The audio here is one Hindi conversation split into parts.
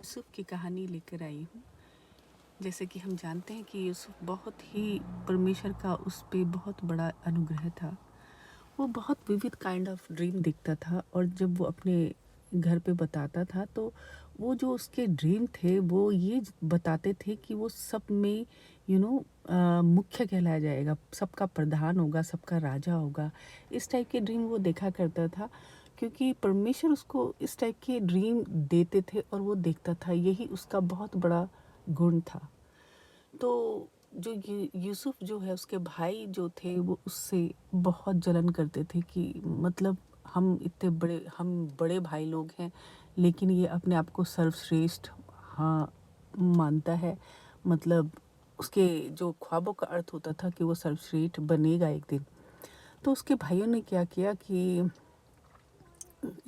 यूसुफ की कहानी लेकर आई हूँ। जैसे कि हम जानते हैं कि यूसुफ बहुत ही परमेश्वर का उस पे बहुत बड़ा अनुग्रह था। वो बहुत विविध काइंड ऑफ ड्रीम देखता था और जब वो अपने घर पे बताता था तो वो जो उसके ड्रीम थे वो ये बताते थे कि वो सब में मुख्य कहलाया जाएगा, सबका प्रधान होगा, सबका राजा होगा। इस टाइप के ड्रीम वो देखा करता था क्योंकि परमेश्वर उसको इस टाइप के ड्रीम देते थे और वो देखता था, यही उसका बहुत बड़ा गुण था। तो जो यूसुफ जो है उसके भाई जो थे वो उससे बहुत जलन करते थे कि मतलब हम बड़े भाई लोग हैं, लेकिन ये अपने आप को सर्वश्रेष्ठ हाँ मानता है। मतलब उसके जो ख्वाबों का अर्थ होता था कि वो सर्वश्रेष्ठ बनेगा एक दिन। तो उसके भाइयों ने क्या किया कि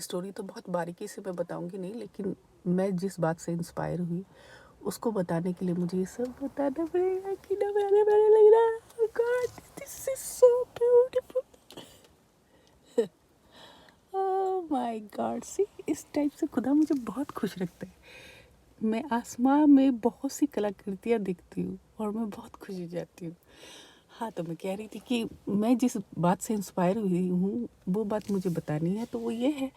स्टोरी तो बहुत बारीकी से मैं बताऊंगी नहीं, लेकिन मैं जिस बात से इंस्पायर हुई उसको बताने के लिए मुझे ये सब बताना पड़ेगा कि ना मेरा मेरा लग रहा है god this is so beautiful. Oh my god, see इस टाइप से खुदा मुझे बहुत खुश रखता है। मैं आसमां में बहुत सी कलाकृतियाँ देखती हूँ और मैं बहुत खुश हो जाती हूँ। हाँ, तो मैं कह रही थी कि मैं जिस बात से इंस्पायर हुई हूँ वो बात मुझे बतानी है। तो वो ये है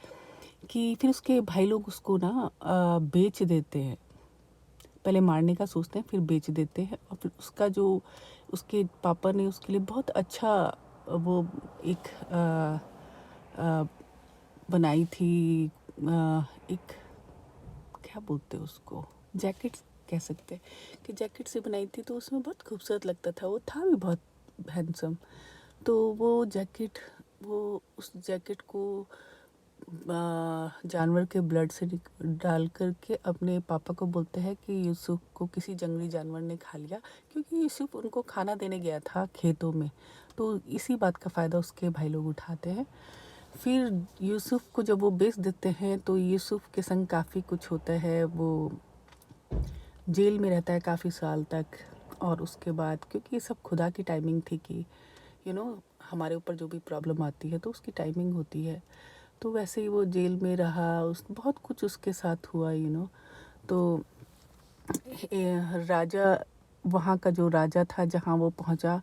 कि फिर उसके भाई लोग उसको ना बेच देते हैं। पहले मारने का सोचते हैं, फिर बेच देते हैं और फिर उसका जो उसके पापा ने उसके लिए बहुत अच्छा वो एक बनाई थी, एक क्या बोलते हैं उसको, जैकेट कह सकते हैं कि जैकेट से बनाई थी। तो उसमें बहुत खूबसूरत लगता था, वो था भी बहुत हैंडसम। तो वो उस जैकेट को जानवर के ब्लड से डाल करके अपने पापा को बोलते हैं कि यूसुफ को किसी जंगली जानवर ने खा लिया, क्योंकि यूसुफ उनको खाना देने गया था खेतों में। तो इसी बात का फ़ायदा उसके भाई लोग उठाते हैं। फिर यूसुफ को जब वो बेच देते हैं तो यूसुफ के संग काफ़ी कुछ होता है। वो जेल में रहता है काफ़ी साल तक। और उसके बाद क्योंकि ये सब खुदा की टाइमिंग थी कि यू नो हमारे ऊपर जो भी प्रॉब्लम आती है तो उसकी टाइमिंग होती है। तो वैसे ही वो जेल में रहा, उस बहुत कुछ उसके साथ हुआ तो राजा, वहाँ का जो राजा था जहाँ वो पहुँचा,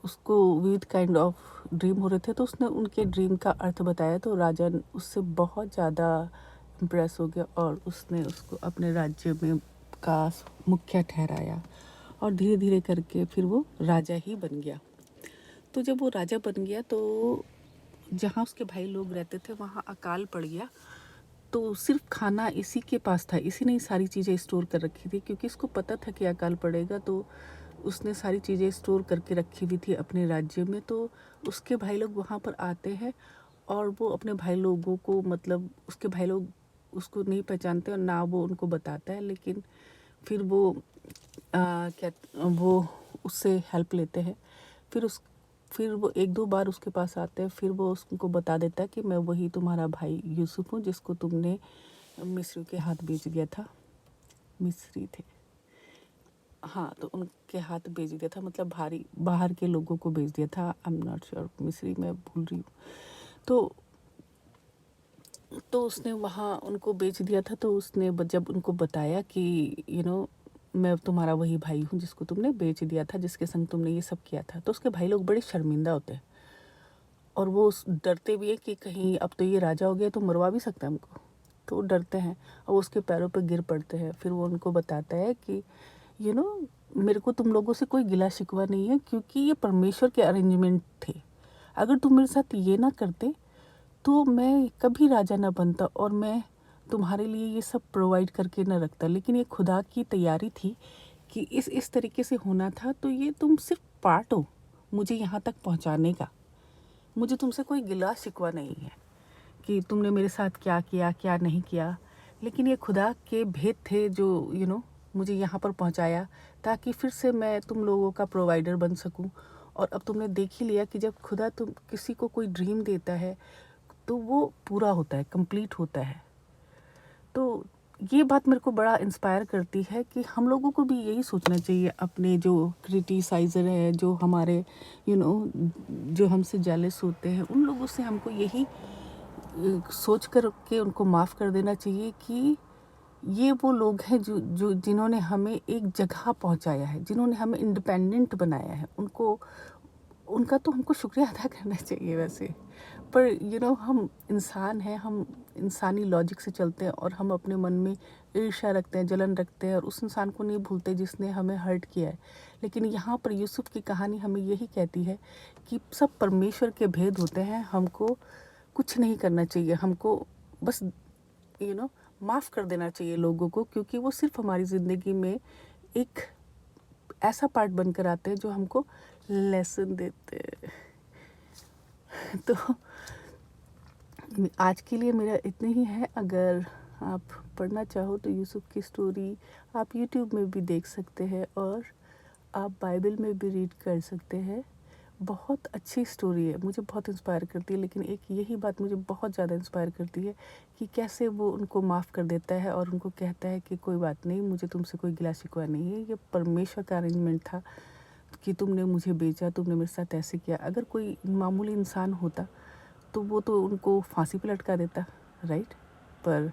उसको विविध काइंड ऑफ ड्रीम हो रहे थे। तो उसने उनके ड्रीम का अर्थ बताया तो राजा उससे बहुत ज़्यादा इम्प्रेस हो गया और उसने उसको अपने राज्य में का मुखिया ठहराया और धीरे धीरे करके फिर वो राजा ही बन गया। तो जब वो राजा बन गया तो जहाँ उसके भाई लोग रहते थे वहाँ अकाल पड़ गया। तो सिर्फ खाना इसी के पास था, इसी ने सारी चीज़ें स्टोर कर रखी थी क्योंकि इसको पता था कि अकाल पड़ेगा। तो उसने सारी चीज़ें स्टोर करके रखी हुई थी अपने राज्य में। तो उसके भाई लोग वहाँ पर आते हैं और वो अपने भाई लोगों को, मतलब उसके भाई लोग उसको नहीं पहचानते और ना वो उनको बताता है, लेकिन फिर क्या वो उससे हेल्प लेते हैं। फिर वो एक दो बार उसके पास आते हैं, फिर वो उसको बता देता है कि मैं वही तुम्हारा भाई यूसुफ हूँ जिसको तुमने मिस्र के हाथ बेच दिया था। मिस्री थे, हाँ, तो उनके हाथ बेच दिया था, मतलब भारी बाहर के लोगों को बेच दिया था। आई एम नॉट श्योर, मिस्री मैं भूल रही हूँ। तो उसने वहाँ उनको बेच दिया था। तो उसने जब उनको बताया कि मैं तुम्हारा वही भाई हूँ जिसको तुमने बेच दिया था, जिसके संग तुमने ये सब किया था, तो उसके भाई लोग बड़े शर्मिंदा होते हैं और वो डरते भी है कि कहीं अब तो ये राजा हो गया तो मरवा भी सकता है हमको। तो वो डरते हैं और वो उसके पैरों पर गिर पड़ते हैं। फिर वो उनको बताता है कि यू नो मेरे को तुम लोगों से कोई गिला शिकवा नहीं है, क्योंकि ये परमेश्वर के अरेंजमेंट थे। अगर तुम मेरे साथ ये ना करते तो मैं कभी राजा ना बनता और मैं तुम्हारे लिए ये सब प्रोवाइड करके ना रखता। लेकिन ये खुदा की तैयारी थी कि इस तरीके से होना था। तो ये तुम सिर्फ पार्ट हो मुझे यहाँ तक पहुँचाने का। मुझे तुमसे कोई गिला शिकवा नहीं है कि तुमने मेरे साथ क्या किया क्या नहीं किया, लेकिन ये खुदा के भेद थे जो मुझे यहाँ पर पहुँचाया ताकि फिर से मैं तुम लोगों का प्रोवाइडर बन सकूँ। और अब तुमने देख ही लिया कि जब खुदा तुम किसी को कोई ड्रीम देता है तो वो पूरा होता है, कंप्लीट होता है। तो ये बात मेरे को बड़ा इंस्पायर करती है कि हम लोगों को भी यही सोचना चाहिए। अपने जो क्रिटिसाइज़र है, जो हमारे जो हमसे जेलस होते हैं, उन लोगों से हमको यही सोच कर के उनको माफ़ कर देना चाहिए कि ये वो लोग हैं जो जो जिन्होंने हमें एक जगह पहुंचाया है, जिन्होंने हमें इंडिपेंडेंट बनाया है, उनको उनका तो हमको शुक्रिया अदा करना चाहिए वैसे। पर हम इंसान हैं, हम इंसानी लॉजिक से चलते हैं और हम अपने मन में ईर्ष्या रखते हैं, जलन रखते हैं और उस इंसान को नहीं भूलते जिसने हमें हर्ट किया है। लेकिन यहाँ पर यूसुफ की कहानी हमें यही कहती है कि सब परमेश्वर के भेद होते हैं। हमको कुछ नहीं करना चाहिए, हमको बस माफ़ कर देना चाहिए लोगों को, क्योंकि वो सिर्फ हमारी ज़िंदगी में एक ऐसा पार्ट बनकर आते हैं जो हमको लेसन देते हैं। तो आज के लिए मेरा इतना ही है। अगर आप पढ़ना चाहो तो यूसुफ की स्टोरी आप यूट्यूब में भी देख सकते हैं और आप बाइबल में भी रीड कर सकते हैं। बहुत अच्छी स्टोरी है, मुझे बहुत इंस्पायर करती है। लेकिन एक यही बात मुझे बहुत ज़्यादा इंस्पायर करती है कि कैसे वो उनको माफ़ कर देता है और उनको कहता है कि कोई बात नहीं, मुझे तुमसे कोई गिला शिकवा नहीं है, ये परमेश्वर का अरेंजमेंट था कि तुमने मुझे बेचा, तुमने मेरे साथ ऐसे किया। अगर कोई मामूली इंसान होता तो वो तो उनको फांसी पे लटका देता, राइट। पर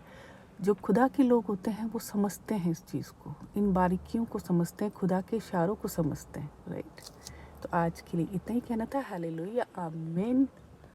जो खुदा के लोग होते हैं वो समझते हैं इस चीज़ को, इन बारीकियों को समझते हैं, खुदा के इशारों को समझते हैं, राइट। तो आज के लिए इतना ही कहना था। हालेलुया, आमीन।